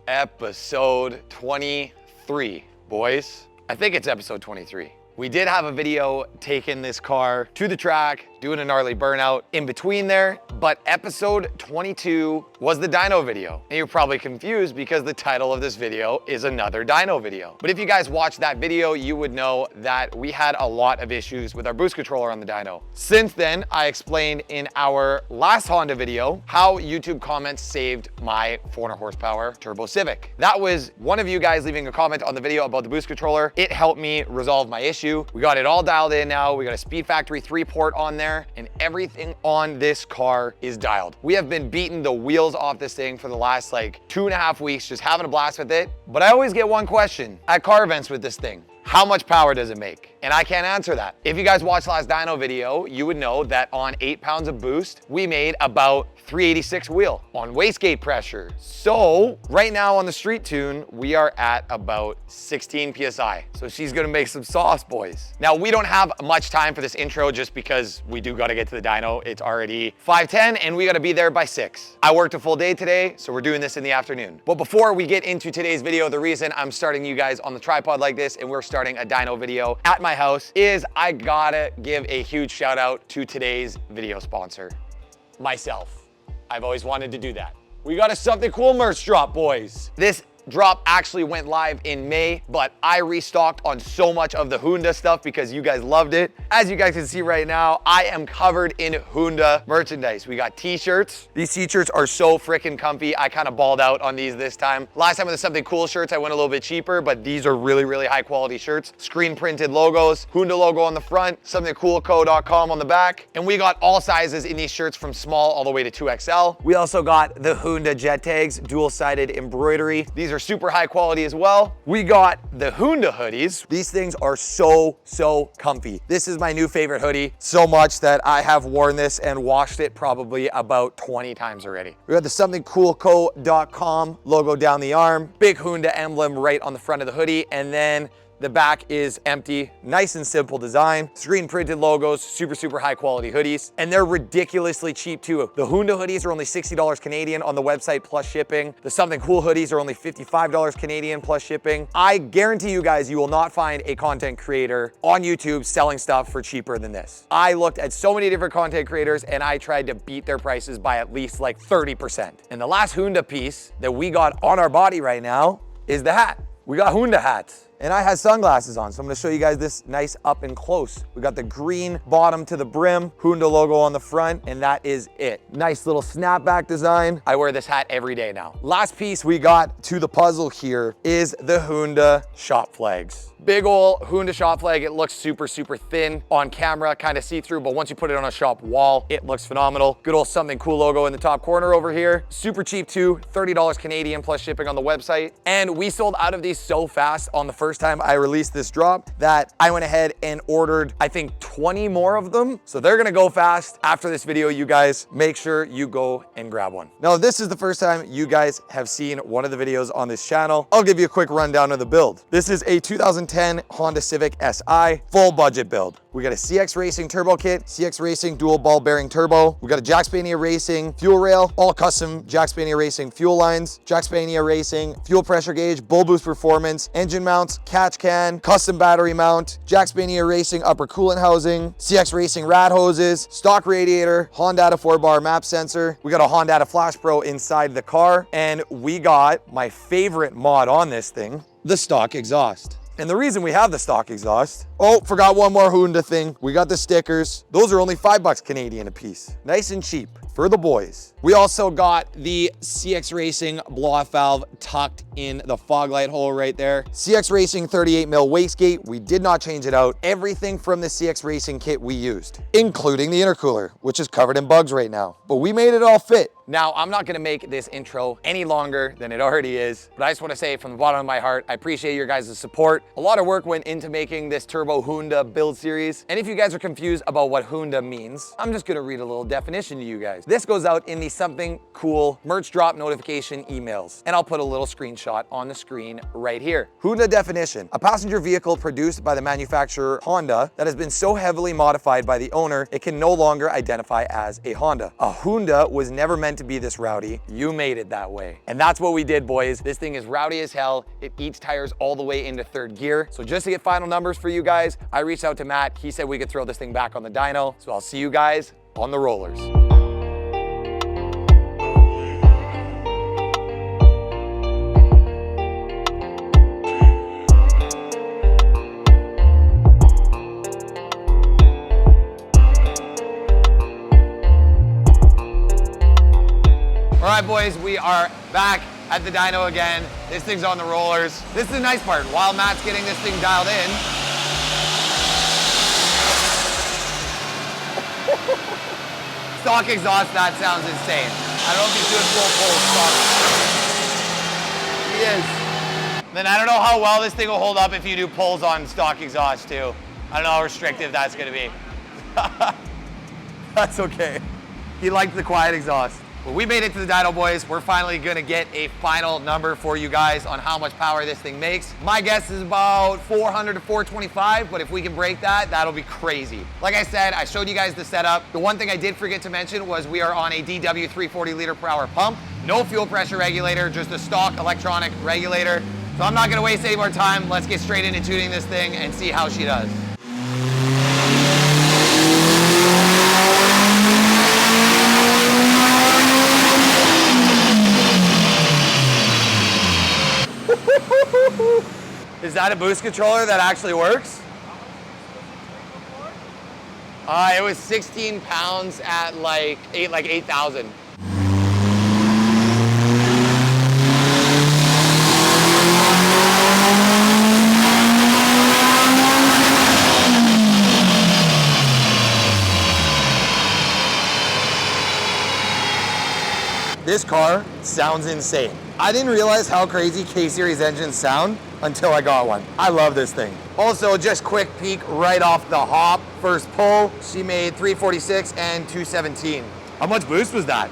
Episode 23, boys. I think it's episode 23. We did have a video taking this car to the track, doing a gnarly burnout in between there, but episode 22 was the dyno video. And you're probably confused because the title of this video is another dyno video. But if you guys watched that video, you would know that we had a lot of issues with our boost controller on the dyno. Since then, I explained in our last Honda video how YouTube comments saved my 400 horsepower turbo Civic. That was one of you guys leaving a comment on the video about the boost controller. It helped me resolve my issue. We got it all dialed in now. We got a Speed Factory 3 port on there, and everything on this car is dialed. We have been beating the wheels off this thing for the last like 2.5 weeks, just having a blast with it. But I always get one question at car events with this thing. How much power does it make? And I can't answer that. If you guys watched the last dyno video, you would know that on 8 pounds of boost, we made about 386 wheel on wastegate pressure. So right now on the street tune, we are at about 16 PSI. So she's gonna make some sauce, boys. Now we don't have much time for this intro just because we do gotta get to the dyno. It's already 5:10 and we gotta be there by 6. I worked a full day today, so we're doing this in the afternoon. But before we get into today's video, the reason I'm starting you guys on the tripod like this and we're starting a dyno video at my house is I gotta give a huge shout out to today's video sponsor, myself. I've always wanted to do that. We got a Something Cool merch drop, boys. This drop actually went live in May, but I restocked on so much of the Honda stuff because you guys loved it. As you guys can see right now, I am covered in Honda merchandise. We got t-shirts. These t-shirts are so freaking comfy. I kind of balled out on these this time. Last time with the Something Cool shirts, I went a little bit cheaper, but these are really, really high quality shirts. Screen printed logos, Honda logo on the front, somethingcoolco.com on the back. And we got all sizes in these shirts from small all the way to 2XL. We also got the Honda jet tags, dual-sided embroidery. These are super high quality as well. We got the Honda hoodies. These things are so comfy. This is my new favorite hoodie, so much that I have worn this and washed it probably about 20 times already. We got the somethingcoolco.com logo down the arm, big Honda emblem right on the front of the hoodie, and then the back is empty, nice and simple design. Screen printed logos, super high quality hoodies. And they're ridiculously cheap too. The Honda hoodies are only $60 Canadian on the website plus shipping. The Something Cool hoodies are only $55 Canadian plus shipping. I guarantee you guys, you will not find a content creator on YouTube selling stuff for cheaper than this. I looked at so many different content creators and I tried to beat their prices by at least like 30%. And the last Honda piece that we got on our body right now is the hat. We got Honda hats. And I had sunglasses on, so I'm gonna show you guys this nice up and close. We got the green bottom to the brim, Honda logo on the front, and that is it. Nice little snapback design. I wear this hat every day now. Last piece we got to the puzzle here is the Honda shop flags. Big ol' Honda shop flag. It looks super thin on camera, kind of see-through, but once you put it on a shop wall, it looks phenomenal. Good old Something Cool logo in the top corner over here. Super cheap too, $30 Canadian plus shipping on the website. And we sold out of these so fast on the first time I released this drop that I went ahead and ordered, I think 20 more of them. So they're gonna go fast. After this video, you guys make sure you go and grab one. Now, if this is the first time you guys have seen one of the videos on this channel, I'll give you a quick rundown of the build. This is a 2010 Honda Civic SI, full budget build. We got a CX Racing turbo kit, CX Racing dual ball bearing turbo. We got a Jack Spania Racing fuel rail, all custom Jack Spania Racing fuel lines, Jack Spania Racing fuel pressure gauge, bull boost performance, engine mounts, catch can, custom battery mount, Jack Spania Racing upper coolant housing, CX Racing rad hoses, stock radiator, Honda 4-bar map sensor. We got a Honda Flash Pro inside the car, and we got my favorite mod on this thing, the stock exhaust. And the reason we have the stock exhaust, oh, forgot one more Honda thing. We got the stickers. Those are only $5 Canadian a piece. Nice and cheap for the boys. We also got the CX Racing blow-off valve tucked in the fog light hole right there. CX Racing 38 mil wastegate. We did not change it out. Everything from the CX Racing kit we used, including the intercooler, which is covered in bugs right now. But we made it all fit. Now, I'm not gonna make this intro any longer than it already is, but I just wanna say from the bottom of my heart, I appreciate your guys' support. A lot of work went into making this Turbo Honda build series. And if you guys are confused about what Honda means, I'm just gonna read a little definition to you guys. this goes out in the something cool merch drop notification emails. And I'll put a little screenshot on the screen right here. Honda definition: a passenger vehicle produced by the manufacturer Honda that has been so heavily modified by the owner it can no longer identify as a Honda. A Honda was never meant to be this rowdy. You made it that way. And that's what we did, boys. This thing is rowdy as hell. It eats tires all the way into third gear. So just to get final numbers for you guys, I reached out to Matt. He said we could throw this thing back on the dyno. So I'll see you guys on the rollers. All right, boys, we are back at the dyno again. This thing's on the rollers. This is the nice part. While Matt's getting this thing dialed in, stock exhaust, that sounds insane. I don't know if he's doing full stock. He is. Then I don't know how well this thing will hold up if you do pulls on stock exhaust too. I don't know how restrictive that's gonna be. That's okay. He liked the quiet exhaust. Well, we made it to the dyno, boys. We're finally gonna get a final number for you guys on how much power this thing makes. My guess is about 400 to 425, but if we can break that, that'll be crazy. Like I said, I showed you guys the setup. The one thing I did forget to mention was we are on a DW 340 liter per hour pump. No fuel pressure regulator, just a stock electronic regulator. So I'm not gonna waste any more time. Let's get straight into tuning this thing and see how she does. Is that a boost controller that actually works? It was 16 pounds at like 8,000. This car sounds insane. I didn't realize how crazy K-Series engines sound until I got one. I love this thing. Also, just quick peek right off the hop. First pull, she made 346 and 217. How much boost was that?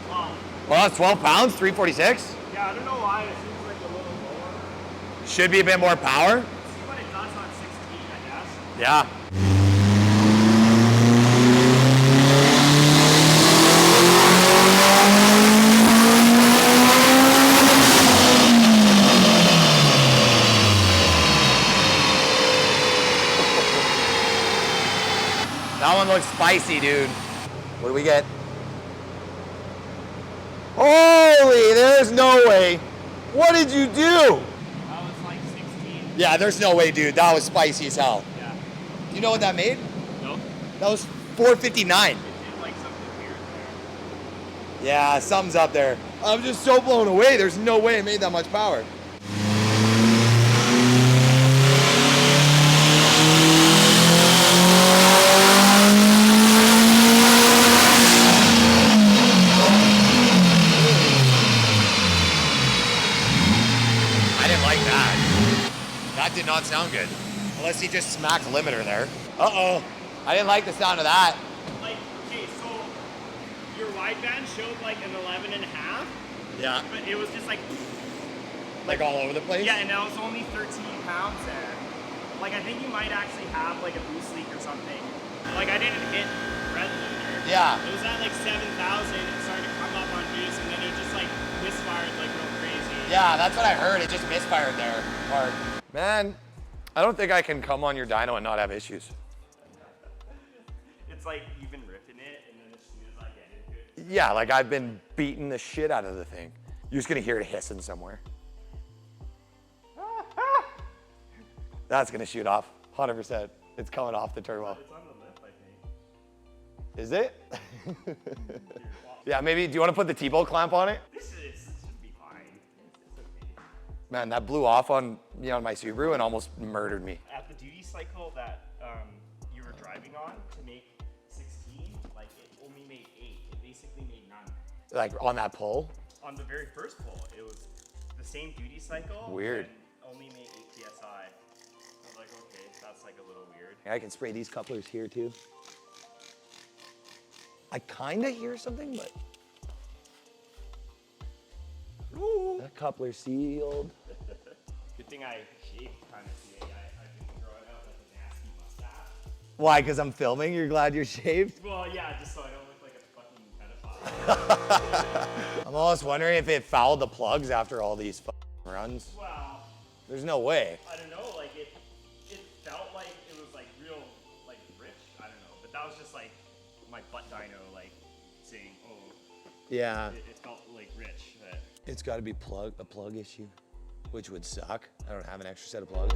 12. Well, that's 12 pounds, 346? Yeah, I don't know why. It seems like a little lower. Should be a bit more power. See what it does on 16, I guess. Yeah. That one looks spicy, dude. What do we get? Holy, there's no way. What did you do? That was like 16. Yeah, there's no way, dude. That was spicy as hell. Yeah. Do you know what that made? Nope. That was 459. It did like something weird there. Yeah, something's up there. I'm just so blown away. There's no way it made that much power. That did not sound good. Unless he just smacked limiter there. Uh-oh. I didn't like the sound of that. Like, okay, so your wideband showed like an 11 and a half. Yeah. But it was just like all over the place? Yeah, and now it's only 13 pounds there. Like, I think you might actually have like a boost leak or something. Like, I didn't hit red limiter. Yeah. It was at like 7,000. It started to come up on boost, and then it just like misfired like real crazy. Yeah, that's what I heard. It just misfired there hard. Man, I don't think I can come on your dyno and not have issues. It's like you've been ripping it, and then as soon as I get into it. Yeah, like I've been beating the shit out of the thing. You're just gonna hear it hissing somewhere. That's gonna shoot off, 100%. It's coming off the turbo. It's on the lip, I think. Is it? Yeah, maybe, do you wanna put the T-bolt clamp on it? This should be fine. It's okay. Man, that blew off on me on my Subaru and almost murdered me. At the duty cycle that you were driving on to make 16, like it only made 8. It basically made none. Like on that pull? On the very first pull, it was the same duty cycle. Weird. And only made 8 PSI. I was like, okay, that's like a little weird. I can spray these couplers here too. I kind of hear something, but. Ooh. That coupler's sealed. Good thing I shaved kind of today. I didn't grow it out like a nasty mustache. Why, because I'm filming? You're glad you're shaved? Well, yeah, just so I don't look like a fucking pedophile. I'm almost wondering if it fouled the plugs after all these runs. Wow. There's no way. I don't know, like it felt like it was like real, like rich. I don't know, but that was just like my butt dyno, like saying, oh. Yeah. It felt like rich. But... It's got to be a plug issue, which would suck. I don't have an extra set of plugs.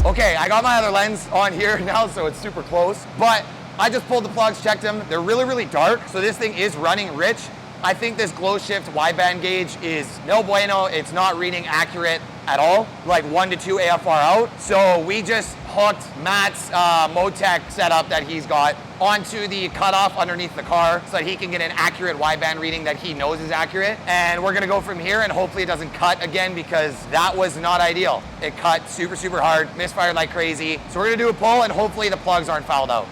Okay, I got my other lens on here now, so it's super close, but I just pulled the plugs, checked them. They're really, really dark, so this thing is running rich. I think this glow shift wideband gauge is no bueno. It's not reading accurate at all, like 1 to 2 AFR out. So we just hooked Matt's Motec setup that he's got onto the cutoff underneath the car so that he can get an accurate wideband reading that he knows is accurate. And we're gonna go from here, and hopefully it doesn't cut again, because that was not ideal. It cut super, super hard, misfired like crazy. So we're gonna do a pull, and hopefully the plugs aren't fouled out.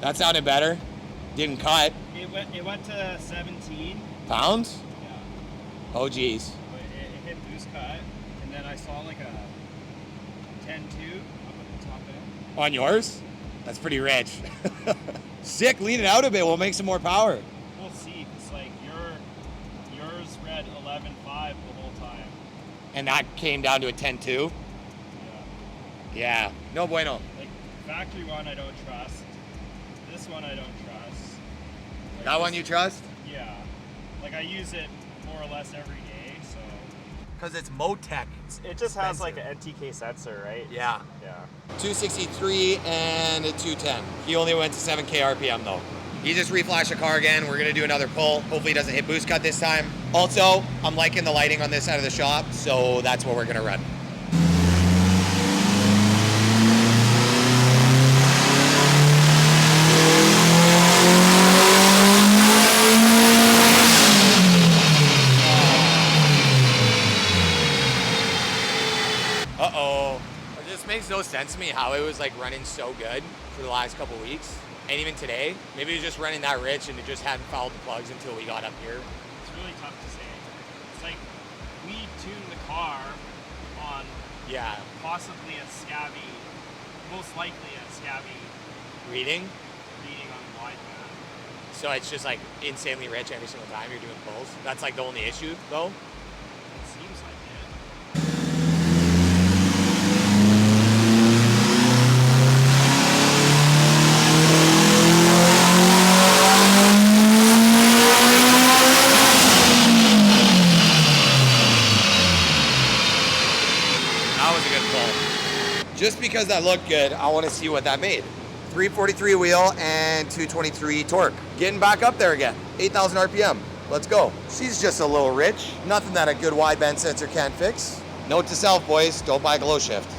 That sounded better. Didn't cut. It went to 17 pounds? Yeah. Oh geez. But it hit boost cut, and then I saw like a 10.2 up at the top end. On yours? That's pretty rich. Sick, lean it out a bit. We'll make some more power. We'll see, because like yours read 11.5 the whole time. And that came down to a 10.2? Yeah. Yeah. No bueno. Like factory one I don't trust. This one I don't trust. Like That one you trust? Yeah. Like I use it more or less every day, so. Because it's Motec. It just has like an NTK sensor, right? Yeah. Yeah. 263 and a 210. He only went to 7K RPM though. He just reflashed the car again. We're gonna do another pull. Hopefully he doesn't hit boost cut this time. Also, I'm liking the lighting on this side of the shop, so that's what we're gonna run. Uh-oh. It just makes no sense to me how it was like running so good for the last couple weeks. And even today, maybe it was just running that rich and it just hadn't fouled the plugs until we got up here. It's really tough to say. It's like we tuned the car on possibly a scabby, most likely a scabby Reading? on wideband. So it's just like insanely rich every single time you're doing pulls. That's like the only issue though. It seems like it. That was a good pull. Just because that looked good, I want to see what that made. 343 wheel and 223 torque. Getting back up there again. 8,000 RPM. Let's go. She's just a little rich. Nothing that a good wideband sensor can't fix. Note to self, boys, don't buy glow shift.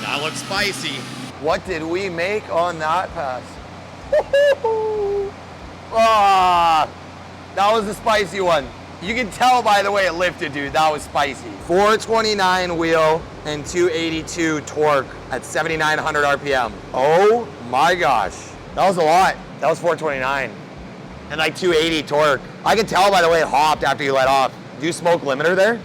That looks spicy. What did we make on that pass? Ah, that was the spicy one. You can tell by the way it lifted, dude, that was spicy. 429 wheel and 282 torque at 7,900 RPM. Oh my gosh, that was a lot. That was 429 and like 280 torque. I could tell by the way it hopped after you let off. Do you smoke limiter there?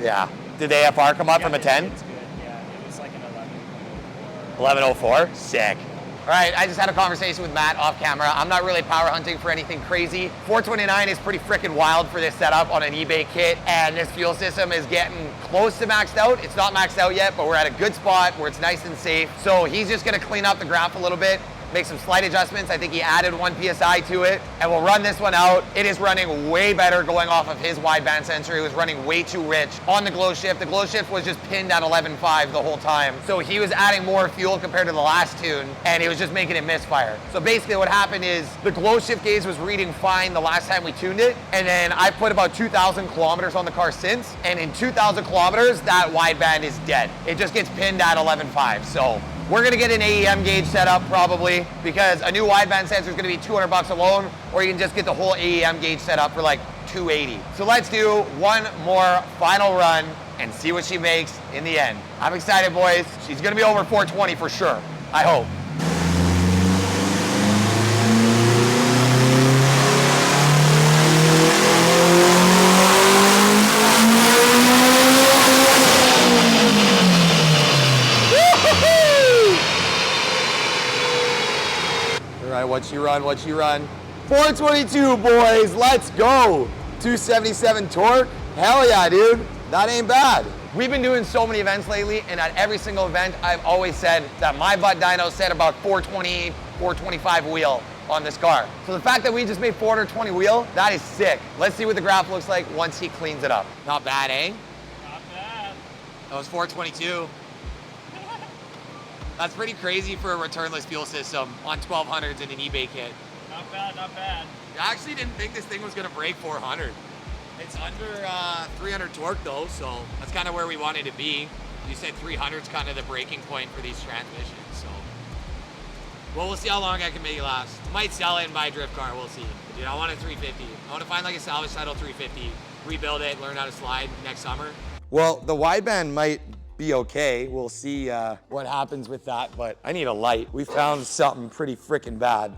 Yeah. Did the AFR come up from a 10? It's good, yeah. It was like an 11.04. 1104? Sick. All right, I just had a conversation with Matt off camera. I'm not really power hunting for anything crazy. 429 is pretty freaking wild for this setup on an eBay kit, and this fuel system is getting close to maxed out. It's not maxed out yet, but we're at a good spot where it's nice and safe. So he's just gonna clean up the graph a little bit, make some slight adjustments. I think he added 1 PSI to it, and we'll run this one out. It is running way better going off of his wideband sensor. It was running way too rich on the glow shift. The glow shift was just pinned at 11.5 the whole time. So he was adding more fuel compared to the last tune, and it was just making it misfire. So basically what happened is the glow shift gauge was reading fine the last time we tuned it, and then I put about 2,000 kilometers on the car since, and in 2,000 kilometers, that wideband is dead. It just gets pinned at 11.5. So we're gonna get an AEM gauge set up probably, because a new wideband sensor is gonna be 200 bucks alone, or you can just get the whole AEM gauge set up for like 280. So let's do one more final run and see what she makes in the end. I'm excited, boys. She's gonna be over 420 for sure, I hope. What you run? 422, boys, let's go. 277 torque, hell yeah, dude. That ain't bad. We've been doing so many events lately, and at every single event, I've always said that my butt dyno said about 420, 425 wheel on this car. So the fact that we just made 420 wheel, that is sick. Let's see what the graph looks like once he cleans it up. Not bad, eh? Not bad. That was 422. That's pretty crazy for a returnless fuel system on 1200s in an eBay kit. Not bad, not bad. I actually didn't think this thing was gonna break 400. It's under 300 torque though, so that's kind of where we wanted to be. You said 300 is kind of the breaking point for these transmissions, so. Well, we'll see how long I can make it last. Might sell it and buy a drift car, we'll see. Dude, I want a 350. I want to find like a salvage title 350, rebuild it, learn how to slide next summer. Well, the wideband might be okay. We'll see what happens with that, but I need a light. We found something pretty freaking bad.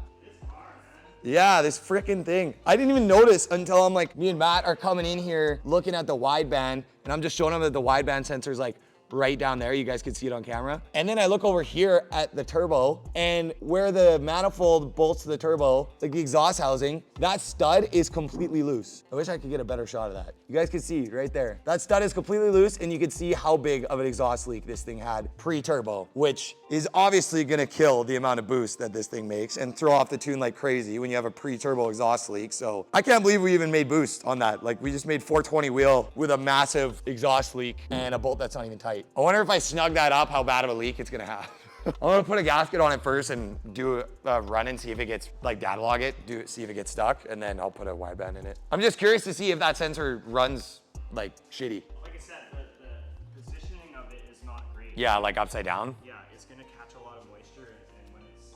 Yeah, this freaking thing. I didn't even notice until I'm like, me and Matt are coming in here looking at the wideband, and I'm just showing him that the wideband sensor is like right down there. You guys can see it on camera. And then I look over here at the turbo, and where the manifold bolts to the turbo, like the exhaust housing, that stud is completely loose. I wish I could get a better shot of that. You guys can see right there. That stud is completely loose, and you can see how big of an exhaust leak this thing had pre-turbo, which is obviously gonna kill the amount of boost that this thing makes and throw off the tune like crazy when you have a pre-turbo exhaust leak. So I can't believe we even made boost on that. Like we just made 420 wheel with a massive exhaust leak and a bolt that's not even tight. I wonder if I snug that up, how bad of a leak it's gonna have. I'm gonna put a gasket on it first and do a run and see if it gets, like data log it, see if it gets stuck, and then I'll put a wideband in it. I'm just curious to see if that sensor runs like shitty. Like I said, the positioning of it is not great. Yeah, like upside down. Yeah, it's gonna catch a lot of moisture, and when it's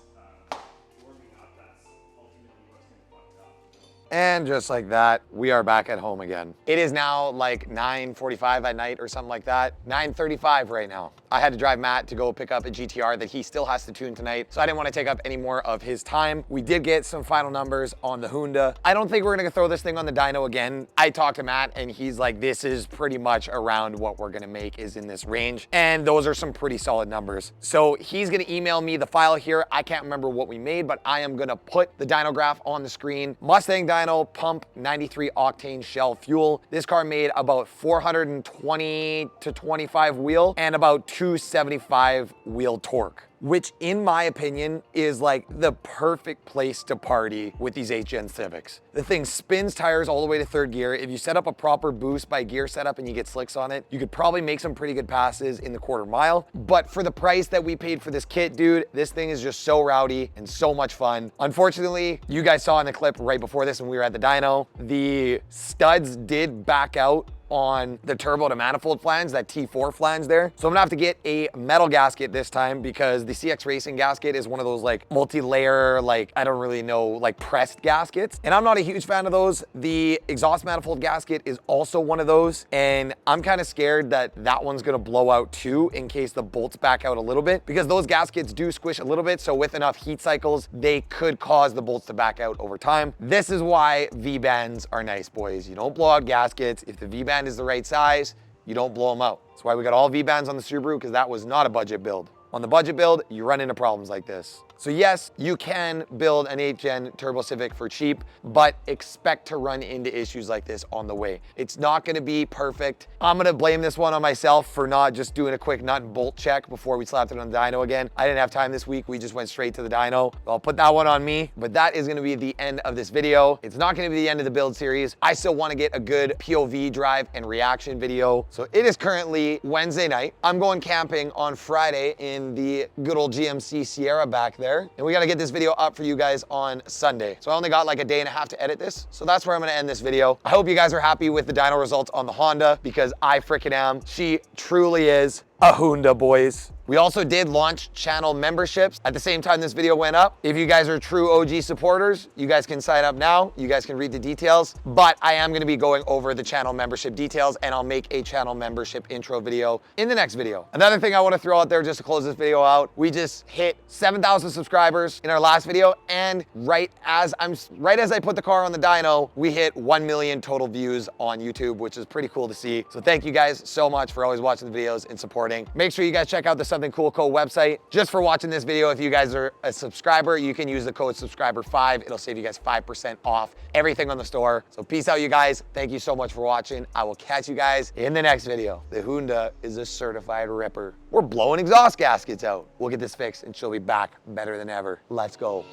warming up, that's ultimately what's gonna fuck it up. And just like that, we are back at home again. It is now like 9:45 at night or something like that. 9:35 right now. I had to drive Matt to go pick up a GTR that he still has to tune tonight, so I didn't want to take up any more of his time. We did get some final numbers on the Honda. I don't think we're gonna throw this thing on the dyno again. I talked to Matt and he's like, this is pretty much around what we're gonna make is in this range. And those are some pretty solid numbers. So he's gonna email me the file here. I can't remember what we made, but I am gonna put the dyno graph on the screen. Mustang dyno, pump, 93 octane Shell fuel. This car made about 420 to 25 wheel and about 275 wheel torque, which in my opinion is like the perfect place to party with these 8th gen Civics. The thing spins tires all the way to 3rd gear. If you set up a proper boost by gear setup and you get slicks on it, you could probably make some pretty good passes in the quarter mile. But for the price that we paid for this kit, dude, this thing is just so rowdy and so much fun. Unfortunately, you guys saw in the clip right before this when we were at the dyno, the studs did back out on the turbo to manifold flange, that T4 flange there. So I'm gonna have to get a metal gasket this time because the CX Racing gasket is one of those like multi-layer, like, I don't really know, like pressed gaskets. And I'm not a huge fan of those. The exhaust manifold gasket is also one of those. And I'm kind of scared that that one's gonna blow out too in case the bolts back out a little bit, because those gaskets do squish a little bit. So with enough heat cycles, they could cause the bolts to back out over time. This is why V-bands are nice, boys. You don't blow out gaskets. If the V-band is the right size, you don't blow them out. That's why we got all V-bands on the Subaru, because that was not a budget build. On the budget build, you run into problems like this. So yes, you can build an 8th gen Turbo Civic for cheap, but expect to run into issues like this on the way. It's not gonna be perfect. I'm gonna blame this one on myself for not just doing a quick nut and bolt check before we slapped it on the dyno again. I didn't have time this week. We just went straight to the dyno. I'll put that one on me, but that is gonna be the end of this video. It's not gonna be the end of the build series. I still wanna get a good POV drive and reaction video. So it is currently Wednesday night. I'm going camping on Friday in the good old GMC Sierra back there. And we gotta get this video up for you guys on Sunday. So I only got like a day and a half to edit this. So that's where I'm gonna end this video. I hope you guys are happy with the dyno results on the Honda, because I freaking am. She truly is a Honda, boys. We also did launch channel memberships at the same time this video went up. If you guys are true OG supporters, you guys can sign up now. You guys can read the details, but I am gonna be going over the channel membership details, and I'll make a channel membership intro video in the next video. Another thing I wanna throw out there just to close this video out, we just hit 7,000 subscribers in our last video, and right as I put the car on the dyno, we hit 1 million total views on YouTube, which is pretty cool to see. So thank you guys so much for always watching the videos and supporting. Make sure you guys check out the Something Cool Co website just for watching this video. If you guys are a subscriber, you can use the code subscriber5. It'll save you guys 5% off everything on the store. So peace out, you guys. Thank you so much for watching. I will catch you guys in the next video. The Honda is a certified ripper. We're blowing exhaust gaskets out. We'll get this fixed and she'll be back better than ever. Let's go.